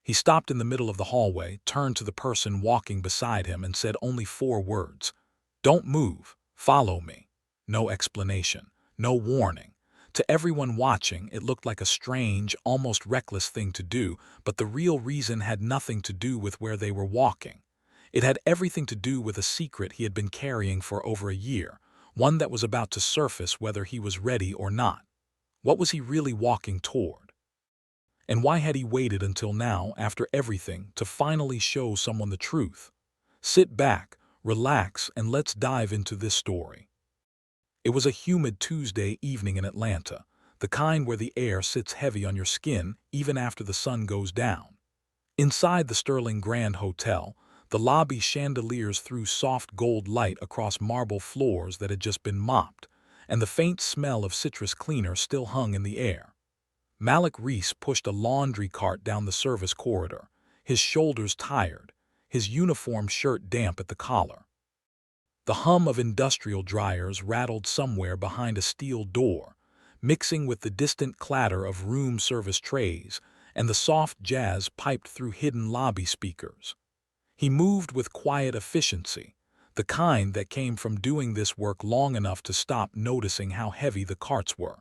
He stopped in the middle of the hallway, turned to the person walking beside him, and said only 4 words. "Don't move. Follow me." No explanation. No warning. To everyone watching, it looked like a strange, almost reckless thing to do, but the real reason had nothing to do with where they were walking. It had everything to do with a secret he had been carrying for over a year, one that was about to surface whether he was ready or not. What was he really walking toward? And why had he waited until now, after everything, to finally show someone the truth? Sit back, relax, and let's dive into this story. It was a humid Tuesday evening in Atlanta, the kind where the air sits heavy on your skin even after the sun goes down. Inside the Sterling Grand Hotel, the lobby chandeliers threw soft gold light across marble floors that had just been mopped, and the faint smell of citrus cleaner still hung in the air. Malik Reese pushed a laundry cart down the service corridor, his shoulders tired, his uniform shirt damp at the collar. The hum of industrial dryers rattled somewhere behind a steel door, mixing with the distant clatter of room service trays, and the soft jazz piped through hidden lobby speakers. He moved with quiet efficiency, the kind that came from doing this work long enough to stop noticing how heavy the carts were.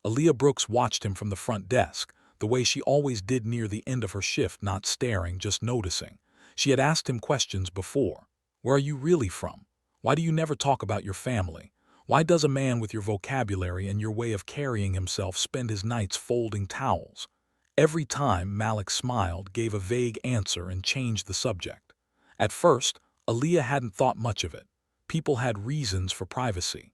Aaliyah Brooks watched him from the front desk, the way she always did near the end of her shift, not staring, just noticing. She had asked him questions before. Where are you really from? Why do you never talk about your family? Why does a man with your vocabulary and your way of carrying himself spend his nights folding towels? Every time Malik smiled, gave a vague answer, and changed the subject. At first, Aaliyah hadn't thought much of it. People had reasons for privacy.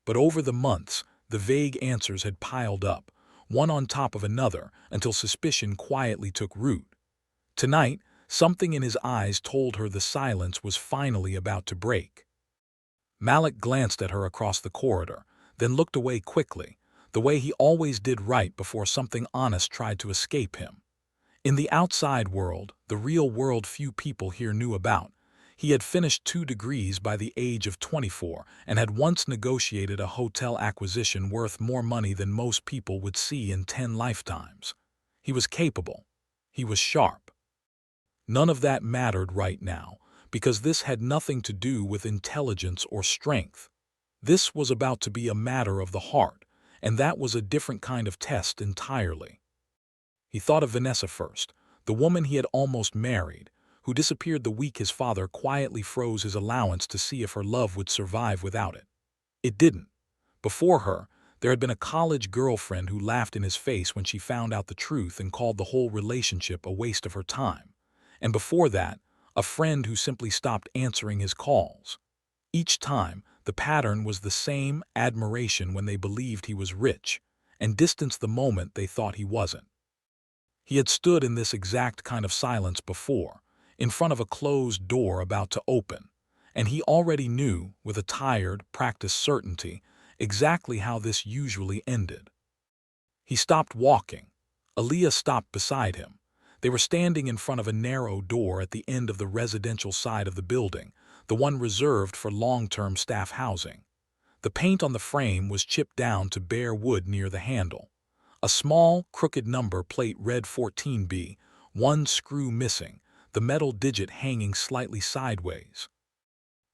But over the months, the vague answers had piled up, one on top of another, until suspicion quietly took root. Tonight, something in his eyes told her the silence was finally about to break. Malik glanced at her across the corridor, then looked away quickly, the way he always did right before something honest tried to escape him. In the outside world, the real world few people here knew about, he had finished 2 degrees by the age of 24 and had once negotiated a hotel acquisition worth more money than most people would see in 10 lifetimes. He was capable. He was sharp. None of that mattered right now, because this had nothing to do with intelligence or strength. This was about to be a matter of the heart, and that was a different kind of test entirely. He thought of Vanessa first, the woman he had almost married, who disappeared the week his father quietly froze his allowance to see if her love would survive without it. It didn't. Before her, there had been a college girlfriend who laughed in his face when she found out the truth and called the whole relationship a waste of her time. And before that, a friend who simply stopped answering his calls. Each time, the pattern was the same: admiration when they believed he was rich, and distance the moment they thought he wasn't. He had stood in this exact kind of silence before, in front of a closed door about to open, and he already knew, with a tired, practiced certainty, exactly how this usually ended. He stopped walking. Aaliyah stopped beside him. They were standing in front of a narrow door at the end of the residential side of the building, the one reserved for long-term staff housing. The paint on the frame was chipped down to bare wood near the handle. A small, crooked number plate read 14B, one screw missing, the metal digit hanging slightly sideways.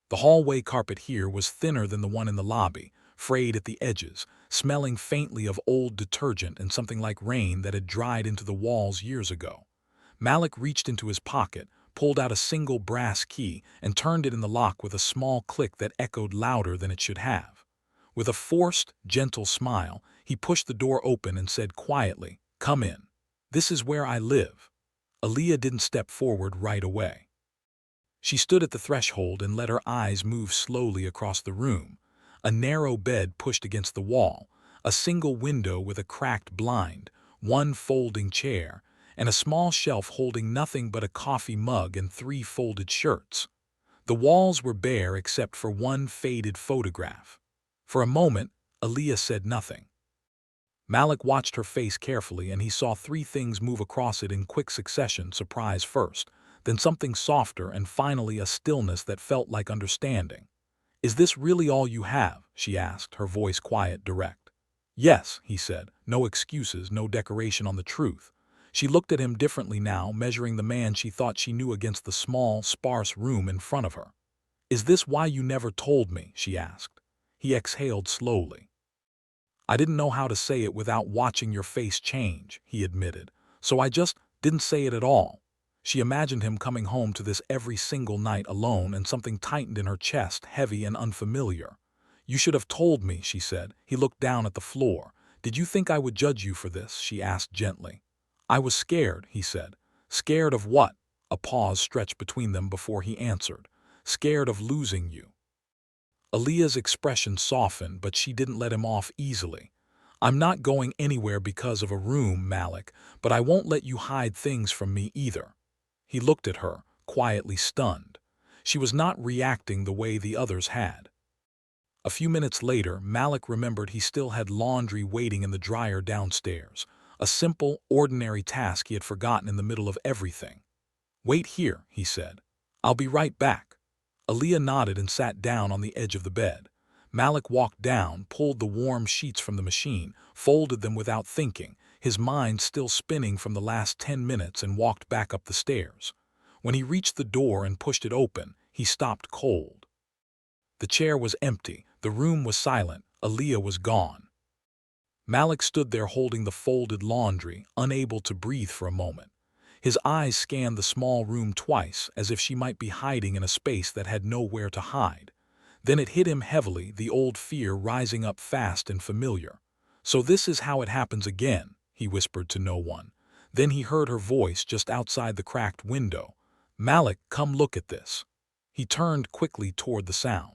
The hallway carpet here was thinner than the one in the lobby, frayed at the edges, smelling faintly of old detergent and something like rain that had dried into the walls years ago. Malik reached into his pocket, pulled out a single brass key, and turned it in the lock with a small click that echoed louder than it should have. With a forced, gentle smile, he pushed the door open and said quietly, "Come in. This is where I live." Aaliyah didn't step forward right away. She stood at the threshold and let her eyes move slowly across the room. A narrow bed pushed against the wall, a single window with a cracked blind, one folding chair, and a small shelf holding nothing but a coffee mug and 3 folded shirts. The walls were bare except for one faded photograph. For a moment, Aaliyah said nothing. Malik watched her face carefully, and he saw 3 things move across it in quick succession: surprise first, then something softer, and finally a stillness that felt like understanding. "Is this really all you have?" she asked, her voice quiet, direct. "Yes," he said, no excuses, no decoration on the truth. She looked at him differently now, measuring the man she thought she knew against the small, sparse room in front of her. "Is this why you never told me?" she asked. He exhaled slowly. "I didn't know how to say it without watching your face change," he admitted, "so I just didn't say it at all." She imagined him coming home to this every single night alone, and something tightened in her chest, heavy and unfamiliar. "You should have told me," she said. He looked down at the floor. "Did you think I would judge you for this?" she asked gently. "I was scared," he said. "Scared of what?" A pause stretched between them before he answered. "Scared of losing you." Aaliyah's expression softened, but she didn't let him off easily. "I'm not going anywhere because of a room, Malik, but I won't let you hide things from me either." He looked at her, quietly stunned. She was not reacting the way the others had. A few minutes later, Malik remembered he still had laundry waiting in the dryer downstairs, a simple, ordinary task he had forgotten in the middle of everything. "Wait here," he said. "I'll be right back." Aaliyah nodded and sat down on the edge of the bed. Malik walked down, pulled the warm sheets from the machine, folded them without thinking, his mind still spinning from the last 10 minutes, and walked back up the stairs. When he reached the door and pushed it open, he stopped cold. The chair was empty, the room was silent, Aaliyah was gone. Malik stood there holding the folded laundry, unable to breathe for a moment. His eyes scanned the small room twice, as if she might be hiding in a space that had nowhere to hide. Then it hit him heavily, the old fear rising up fast and familiar. "So this is how it happens again," he whispered to no one. Then he heard her voice just outside the cracked window. "Malik, come look at this." He turned quickly toward the sound.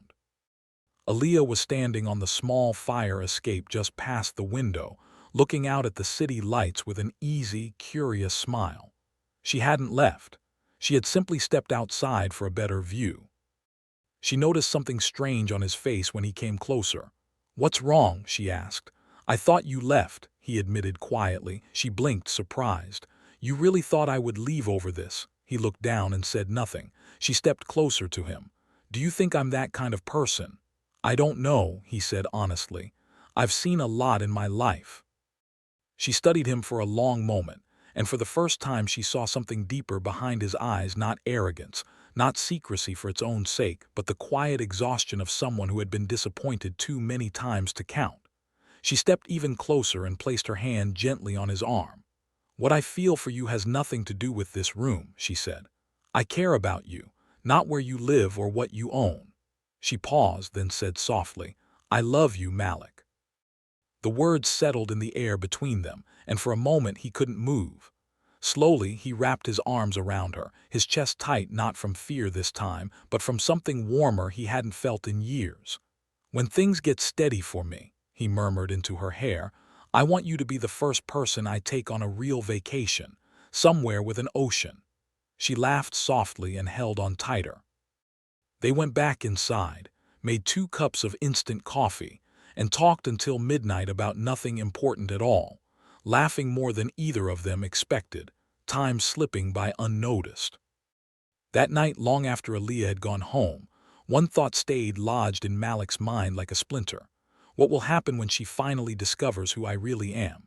Aaliyah was standing on the small fire escape just past the window, looking out at the city lights with an easy, curious smile. She hadn't left. She had simply stepped outside for a better view. She noticed something strange on his face when he came closer. "What's wrong?" she asked. "I thought you left," he admitted quietly. She blinked, surprised. "You really thought I would leave over this?" He looked down and said nothing. She stepped closer to him. "Do you think I'm that kind of person?" "I don't know," he said honestly. "I've seen a lot in my life." She studied him for a long moment, and for the first time she saw something deeper behind his eyes, not arrogance, not secrecy for its own sake, but the quiet exhaustion of someone who had been disappointed too many times to count. She stepped even closer and placed her hand gently on his arm. "What I feel for you has nothing to do with this room," she said. "I care about you, not where you live or what you own." She paused, then said softly, "I love you, Malik." The words settled in the air between them, and for a moment he couldn't move. Slowly, he wrapped his arms around her, his chest tight, not from fear this time, but from something warmer he hadn't felt in years. "When things get steady for me," he murmured into her hair, "I want you to be the first person I take on a real vacation, somewhere with an ocean." She laughed softly and held on tighter. They went back inside, made 2 cups of instant coffee, and talked until midnight about nothing important at all, laughing more than either of them expected, time slipping by unnoticed. That night, long after Aaliyah had gone home, one thought stayed lodged in Malik's mind like a splinter. What will happen when she finally discovers who I really am?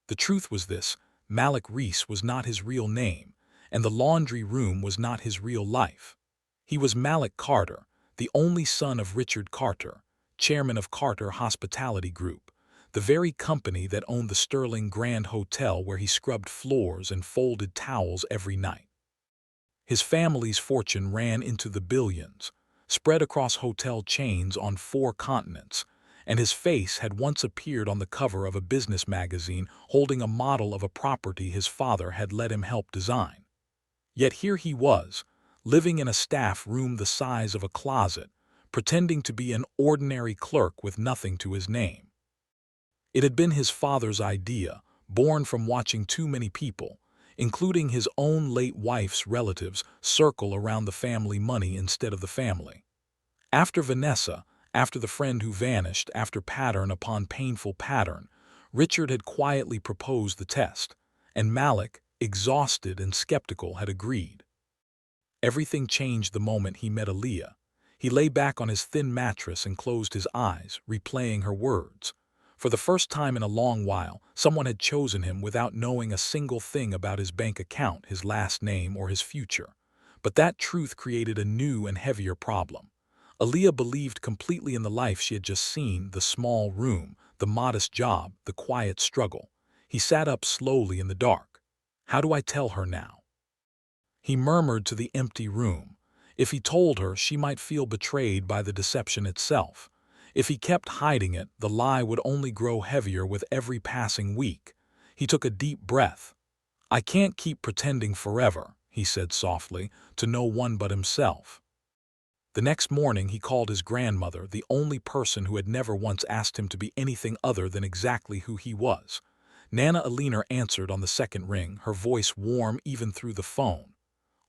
The truth was this: Malik Reese was not his real name, and the laundry room was not his real life. He was Malik Carter, the only son of Richard Carter, chairman of Carter Hospitality Group, the very company that owned the Sterling Grand Hotel where he scrubbed floors and folded towels every night. His family's fortune ran into the billions, spread across hotel chains on 4 continents, and his face had once appeared on the cover of a business magazine holding a model of a property his father had let him help design. Yet here he was, living in a staff room the size of a closet, pretending to be an ordinary clerk with nothing to his name. It had been his father's idea, born from watching too many people, including his own late wife's relatives, circle around the family money instead of the family. After Vanessa, after the friend who vanished, after pattern upon painful pattern, Richard had quietly proposed the test, and Malik, exhausted and skeptical, had agreed. Everything changed the moment he met Aaliyah. He lay back on his thin mattress and closed his eyes, replaying her words. For the first time in a long while, someone had chosen him without knowing a single thing about his bank account, his last name, or his future. But that truth created a new and heavier problem. Aaliyah believed completely in the life she had just seen, the small room, the modest job, the quiet struggle. He sat up slowly in the dark. How do I tell her now? He murmured to the empty room. If he told her, she might feel betrayed by the deception itself. If he kept hiding it, the lie would only grow heavier with every passing week. He took a deep breath. I can't keep pretending forever, he said softly, to no one but himself. The next morning he called his grandmother, the only person who had never once asked him to be anything other than exactly who he was. Nana Alina answered on the second ring, her voice warm even through the phone.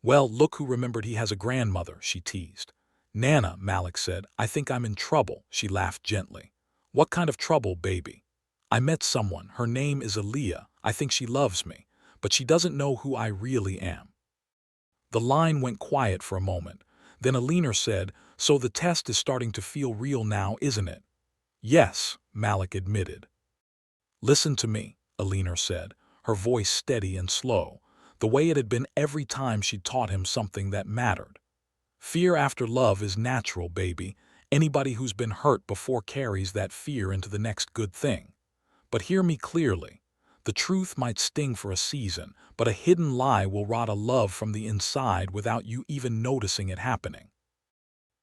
Well, look who remembered he has a grandmother, she teased. Nana, Malik said, I think I'm in trouble, she laughed gently. What kind of trouble, baby? I met someone, her name is Aaliyah, I think she loves me, but she doesn't know who I really am. The line went quiet for a moment. Then Alina said, so the test is starting to feel real now, isn't it? Yes, Malik admitted. Listen to me, Alina said, her voice steady and slow, the way it had been every time she taught him something that mattered. Fear after love is natural, baby. Anybody who's been hurt before carries that fear into the next good thing. But hear me clearly. The truth might sting for a season, but a hidden lie will rot a love from the inside without you even noticing it happening.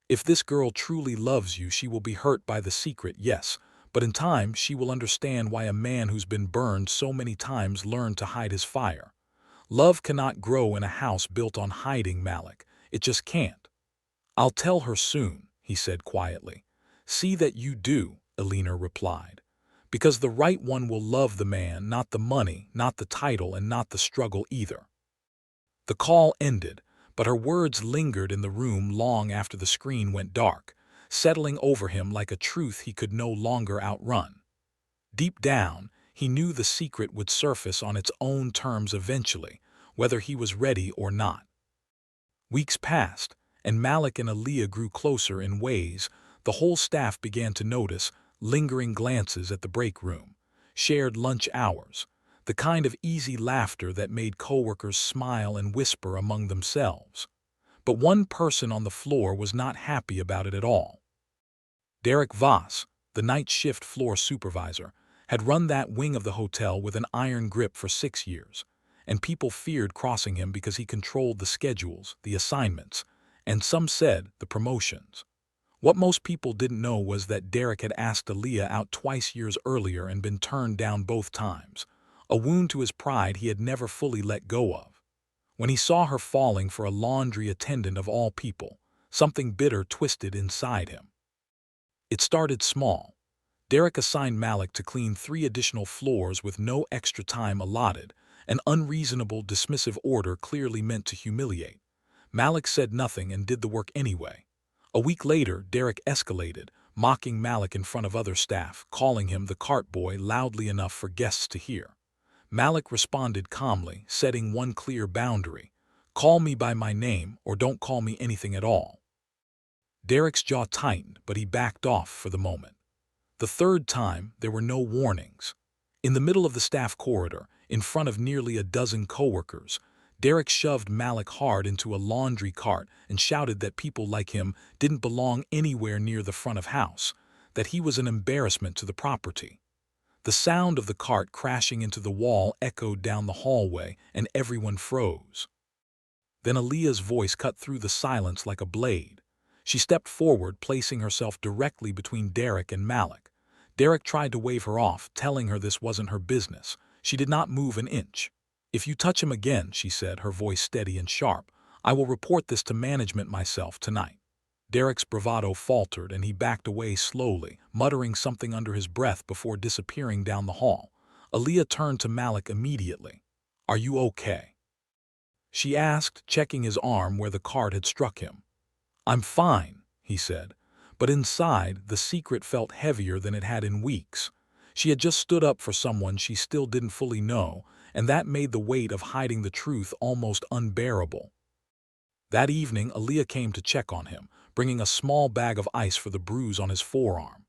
If this girl truly loves you, she will be hurt by the secret, yes, but in time she will understand why a man who's been burned so many times learned to hide his fire. Love cannot grow in a house built on hiding, Malik. It just can't. I'll tell her soon, he said quietly. See that you do, Alina replied. Because the right one will love the man, not the money, not the title, and not the struggle either. The call ended, but her words lingered in the room long after the screen went dark, settling over him like a truth he could no longer outrun. Deep down, he knew the secret would surface on its own terms eventually, whether he was ready or not. Weeks passed, and Malik and Aaliyah grew closer in ways the whole staff began to notice, lingering glances at the break room, shared lunch hours, the kind of easy laughter that made coworkers smile and whisper among themselves. But one person on the floor was not happy about it at all. Derek Voss, the night shift floor supervisor, had run that wing of the hotel with an iron grip for 6 years, and people feared crossing him because he controlled the schedules, the assignments, and some said the promotions. What most people didn't know was that Derek had asked Aaliyah out twice years earlier and been turned down both times, a wound to his pride he had never fully let go of. When he saw her falling for a laundry attendant of all people, something bitter twisted inside him. It started small. Derek assigned Malik to clean 3 additional floors with no extra time allotted, an unreasonable dismissive order clearly meant to humiliate. Malik said nothing and did the work anyway. A week later, Derek escalated, mocking Malik in front of other staff, calling him the cart boy loudly enough for guests to hear. Malik responded calmly, setting one clear boundary. Call me by my name or don't call me anything at all. Derek's jaw tightened, but he backed off for the moment. The third time, there were no warnings. In the middle of the staff corridor, in front of nearly a dozen coworkers, Derek shoved Malik hard into a laundry cart and shouted that people like him didn't belong anywhere near the front of house, that he was an embarrassment to the property. The sound of the cart crashing into the wall echoed down the hallway, and everyone froze. Then Aaliyah's voice cut through the silence like a blade. She stepped forward, placing herself directly between Derek and Malik. Derek tried to wave her off, telling her this wasn't her business. She did not move an inch. If you touch him again, she said, her voice steady and sharp, I will report this to management myself tonight. Derek's bravado faltered and he backed away slowly, muttering something under his breath before disappearing down the hall. Aaliyah turned to Malik immediately. Are you okay? She asked, checking his arm where the cart had struck him. I'm fine, he said, but inside the secret felt heavier than it had in weeks. She had just stood up for someone she still didn't fully know, and that made the weight of hiding the truth almost unbearable. That evening, Aaliyah came to check on him, bringing a small bag of ice for the bruise on his forearm.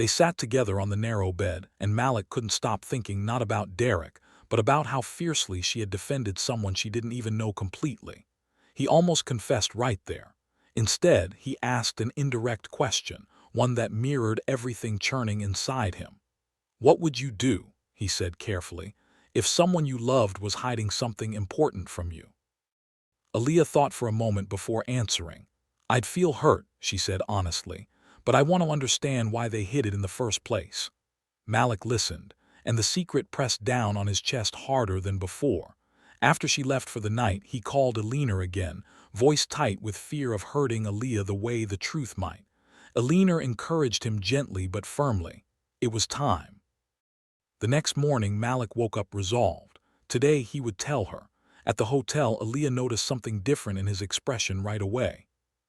They sat together on the narrow bed, and Malik couldn't stop thinking not about Derek, but about how fiercely she had defended someone she didn't even know completely. He almost confessed right there. Instead, he asked an indirect question, one that mirrored everything churning inside him. "What would you do," he said carefully, "if someone you loved was hiding something important from you?" Aaliyah thought for a moment before answering. "I'd feel hurt," she said honestly, "but I want to understand why they hid it in the first place." Malik listened, and the secret pressed down on his chest harder than before. After she left for the night, he called Alina again, voice tight with fear of hurting Aaliyah the way the truth might. Alina encouraged him gently but firmly. It was time. The next morning, Malik woke up resolved. Today he would tell her. At the hotel, Aaliyah noticed something different in his expression right away.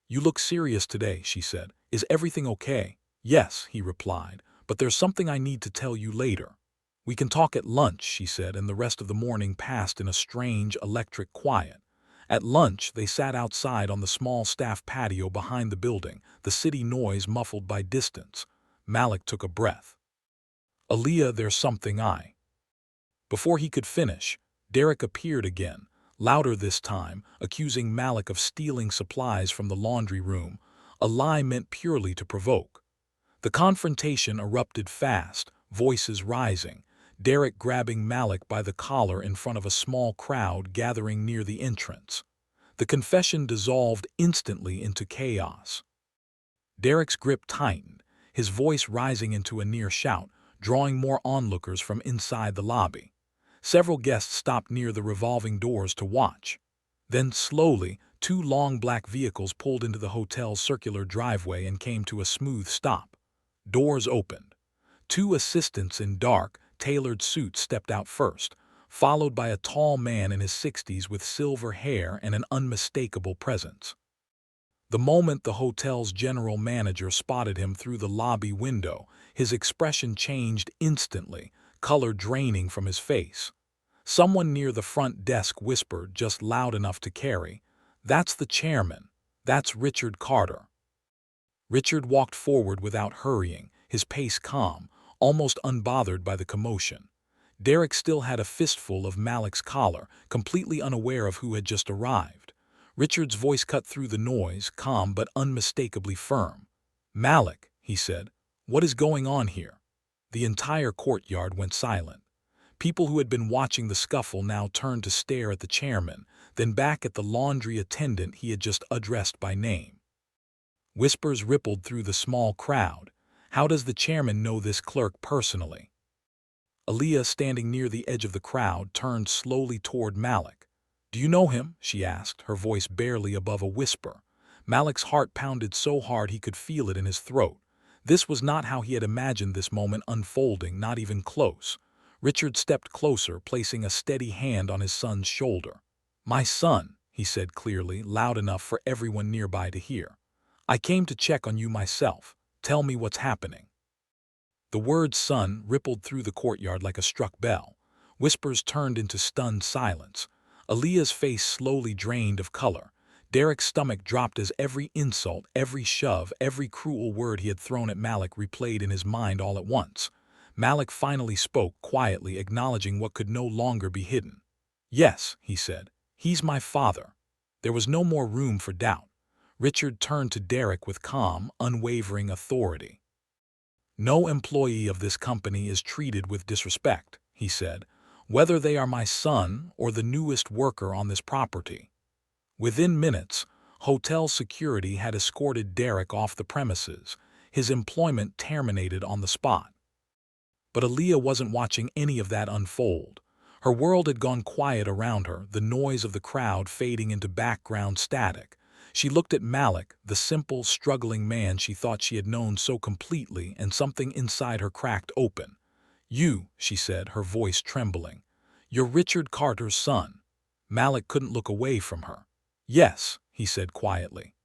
"You look serious today," she said. "Is everything okay?" "Yes," he replied, "but there's something I need to tell you later." "We can talk at lunch," she said, and the rest of the morning passed in a strange, electric quiet. At lunch, they sat outside on the small staff patio behind the building, the city noise muffled by distance. Malik took a breath. "Aaliyah, there's something I—" Before he could finish, Derek appeared again, louder this time, accusing Malik of stealing supplies from the laundry room, a lie meant purely to provoke. The confrontation erupted fast, voices rising, Derek grabbing Malik by the collar in front of a small crowd gathering near the entrance. The confession dissolved instantly into chaos. Derek's grip tightened, his voice rising into a near shout, drawing more onlookers from inside the lobby. Several guests stopped near the revolving doors to watch. Then, slowly, two long black vehicles pulled into the hotel's circular driveway and came to a smooth stop. Doors opened. Two assistants in dark, tailored suits stepped out first, followed by a tall man in his 60s with silver hair and an unmistakable presence. The moment the hotel's general manager spotted him through the lobby window, his expression changed instantly, color draining from his face. Someone near the front desk whispered, just loud enough to carry, "That's the chairman. That's Richard Carter." Richard walked forward without hurrying, his pace calm, almost unbothered by the commotion. Derek still had a fistful of Malik's collar, completely unaware of who had just arrived. Richard's voice cut through the noise, calm but unmistakably firm. "Malik," he said, "what is going on here?" The entire courtyard went silent. People who had been watching the scuffle now turned to stare at the chairman, then back at the laundry attendant he had just addressed by name. Whispers rippled through the small crowd. "How does the chairman know this clerk personally?" Aaliyah, standing near the edge of the crowd, turned slowly toward Malik. "Do you know him?" she asked, her voice barely above a whisper. Malik's heart pounded so hard he could feel it in his throat. This was not how he had imagined this moment unfolding, not even close. Richard stepped closer, placing a steady hand on his son's shoulder. "My son," he said clearly, loud enough for everyone nearby to hear. "I came to check on you myself. Tell me what's happening." The word "son" rippled through the courtyard like a struck bell. Whispers turned into stunned silence. Aaliyah's face slowly drained of color. Derek's stomach dropped as every insult, every shove, every cruel word he had thrown at Malik replayed in his mind all at once. Malik finally spoke, quietly acknowledging what could no longer be hidden. "Yes," he said, "he's my father." There was no more room for doubt. Richard turned to Derek with calm, unwavering authority. "No employee of this company is treated with disrespect," he said, "whether they are my son or the newest worker on this property." Within minutes, hotel security had escorted Derek off the premises, his employment terminated on the spot. But Aaliyah wasn't watching any of that unfold. Her world had gone quiet around her, the noise of the crowd fading into background static. She looked at Malik, the simple, struggling man she thought she had known so completely, and something inside her cracked open. "You," she said, her voice trembling. "You're Richard Carter's son." Malik couldn't look away from her. "Yes," he said quietly.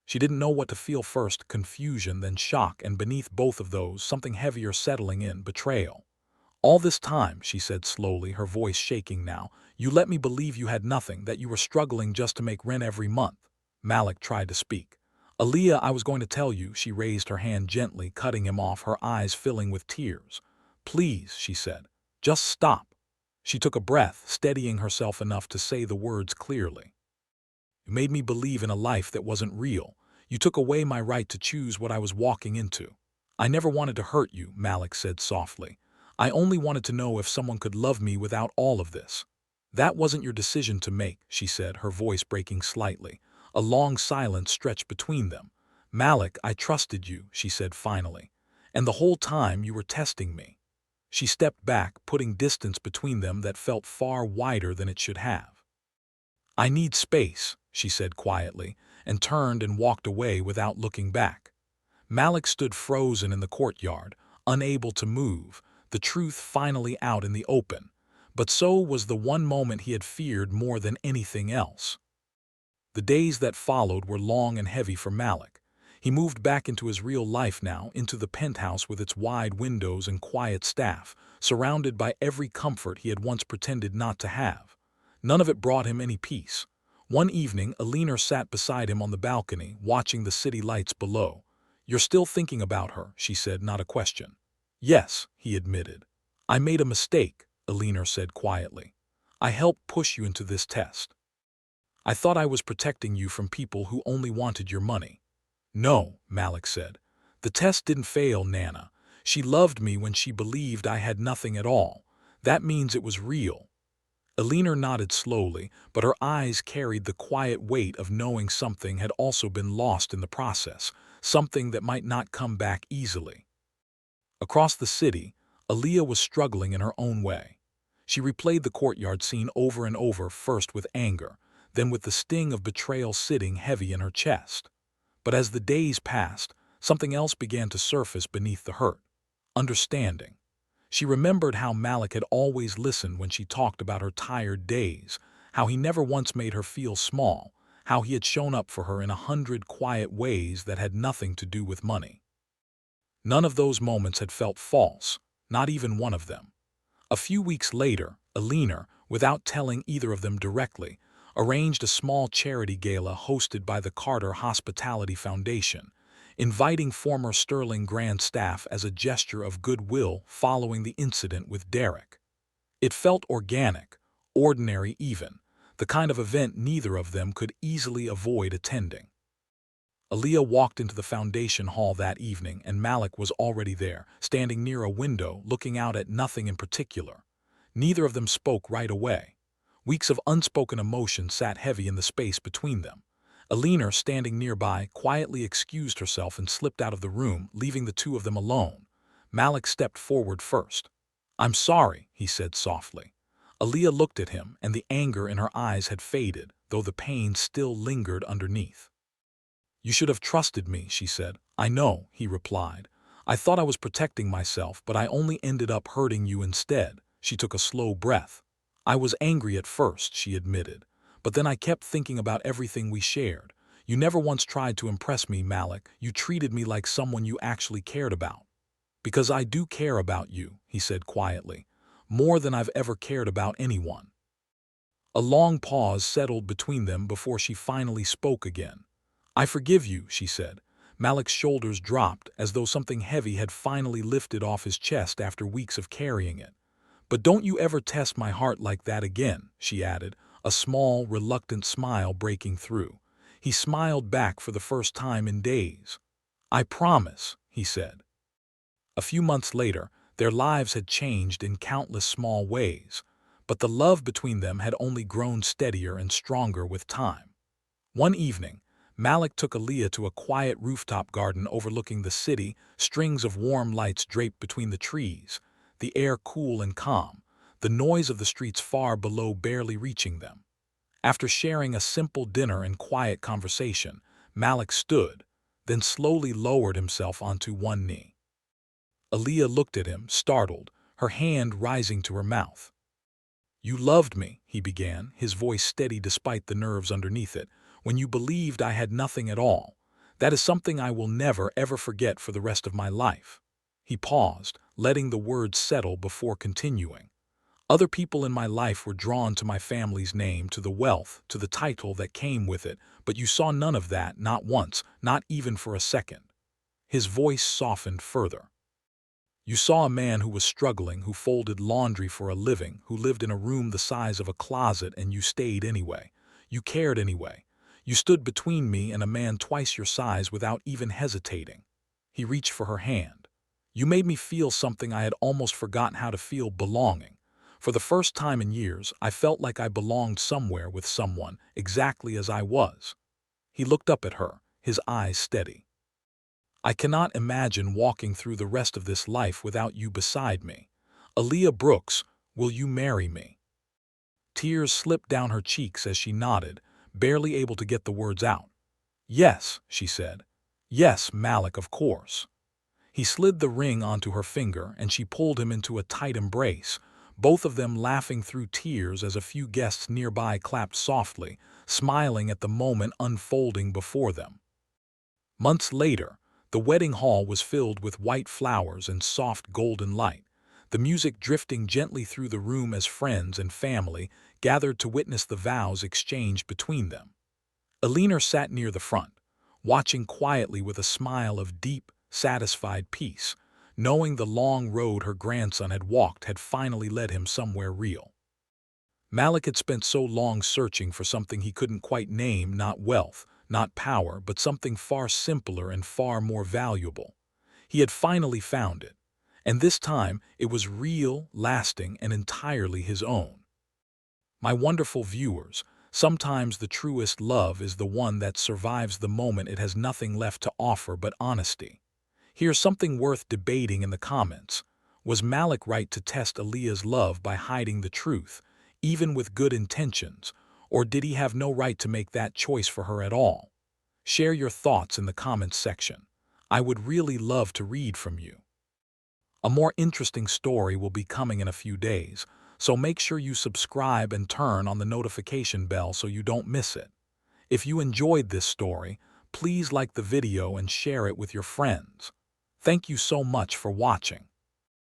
She didn't know what to feel first, confusion, then shock, and beneath both of those, something heavier settling in, betrayal. "All this time," she said slowly, her voice shaking now, "you let me believe you had nothing, that you were struggling just to make rent every month." Malik tried to speak. Aaliyah, I was going to tell you, she raised her hand gently, cutting him off, her eyes filling with tears. Please, she said, just stop. She took a breath, steadying herself enough to say the words clearly. You made me believe in a life that wasn't real. You took away my right to choose what I was walking into. I never wanted to hurt you, Malik said softly. I only wanted to know if someone could love me without all of this. That wasn't your decision to make, she said, her voice breaking slightly. A long silence stretched between them. Malik, I trusted you, she said finally. And the whole time you were testing me. She stepped back, putting distance between them that felt far wider than it should have. I need space, she said quietly, and turned and walked away without looking back. Malik stood frozen in the courtyard, unable to move, the truth finally out in the open. But so was the one moment he had feared more than anything else. The days that followed were long and heavy for Malik. He moved back into his real life now, into the penthouse with its wide windows and quiet staff, surrounded by every comfort he had once pretended not to have. None of it brought him any peace. One evening, Alina sat beside him on the balcony, watching the city lights below. You're still thinking about her, she said, not a question. Yes, he admitted. I made a mistake, Alina said quietly. I helped push you into this test. I thought I was protecting you from people who only wanted your money. No, Malik said. The test didn't fail, Nana. She loved me when she believed I had nothing at all. That means it was real. Alina nodded slowly, but her eyes carried the quiet weight of knowing something had also been lost in the process, something that might not come back easily. Across the city, Aaliyah was struggling in her own way. She replayed the courtyard scene over and over, first with anger, then with the sting of betrayal sitting heavy in her chest. But as the days passed, something else began to surface beneath the hurt. Understanding. She remembered how Malik had always listened when she talked about her tired days, how he never once made her feel small, how he had shown up for her in 100 quiet ways that had nothing to do with money. None of those moments had felt false, not even one of them. A few weeks later, Alina, without telling either of them directly, arranged a small charity gala hosted by the Carter Hospitality Foundation, inviting former Sterling Grand staff as a gesture of goodwill following the incident with Derek. It felt organic, ordinary even, the kind of event neither of them could easily avoid attending. Aaliyah walked into the foundation hall that evening, and Malik was already there, standing near a window, looking out at nothing in particular. Neither of them spoke right away. Weeks of unspoken emotion sat heavy in the space between them. Alina, standing nearby, quietly excused herself and slipped out of the room, leaving the two of them alone. Malik stepped forward first. I'm sorry, he said softly. Aaliyah looked at him, and the anger in her eyes had faded, though the pain still lingered underneath. You should have trusted me, she said. I know, he replied. I thought I was protecting myself, but I only ended up hurting you instead. She took a slow breath. I was angry at first, she admitted, but then I kept thinking about everything we shared. You never once tried to impress me, Malik. You treated me like someone you actually cared about. Because I do care about you, he said quietly, more than I've ever cared about anyone. A long pause settled between them before she finally spoke again. I forgive you, she said. Malik's shoulders dropped as though something heavy had finally lifted off his chest after weeks of carrying it. But don't you ever test my heart like that again, she added, a small, reluctant smile breaking through. He smiled back for the first time in days. I promise, he said. A few months later, their lives had changed in countless small ways, but the love between them had only grown steadier and stronger with time. One evening, Malik took Aaliyah to a quiet rooftop garden overlooking the city, strings of warm lights draped between the trees, the air cool and calm, the noise of the streets far below barely reaching them. After sharing a simple dinner and quiet conversation, Malik stood, then slowly lowered himself onto one knee. Aaliyah looked at him, startled, her hand rising to her mouth. You loved me, he began, his voice steady despite the nerves underneath it, when you believed I had nothing at all. That is something I will never, ever forget for the rest of my life. He paused, letting the words settle before continuing. Other people in my life were drawn to my family's name, to the wealth, to the title that came with it, but you saw none of that, not once, not even for a second. His voice softened further. You saw a man who was struggling, who folded laundry for a living, who lived in a room the size of a closet, and you stayed anyway. You cared anyway. You stood between me and a man twice your size without even hesitating. He reached for her hand. You made me feel something I had almost forgotten how to feel: belonging. For the first time in years, I felt like I belonged somewhere with someone, exactly as I was. He looked up at her, his eyes steady. I cannot imagine walking through the rest of this life without you beside me. Aaliyah Brooks, will you marry me? Tears slipped down her cheeks as she nodded, barely able to get the words out. Yes, she said. Yes, Malik, of course. He slid the ring onto her finger and she pulled him into a tight embrace, both of them laughing through tears as a few guests nearby clapped softly, smiling at the moment unfolding before them. Months later, the wedding hall was filled with white flowers and soft golden light, the music drifting gently through the room as friends and family gathered to witness the vows exchanged between them. Alina sat near the front, watching quietly with a smile of deep, satisfied peace, knowing the long road her grandson had walked had finally led him somewhere real. Malik had spent so long searching for something he couldn't quite name, not wealth, not power, but something far simpler and far more valuable. He had finally found it, and this time it was real, lasting, and entirely his own. My wonderful viewers, sometimes the truest love is the one that survives the moment it has nothing left to offer but honesty. Here's something worth debating in the comments. Was Malik right to test Aaliyah's love by hiding the truth, even with good intentions, or did he have no right to make that choice for her at all? Share your thoughts in the comments section. I would really love to read from you. A more interesting story will be coming in a few days, so make sure you subscribe and turn on the notification bell so you don't miss it. If you enjoyed this story, please like the video and share it with your friends. Thank you so much for watching.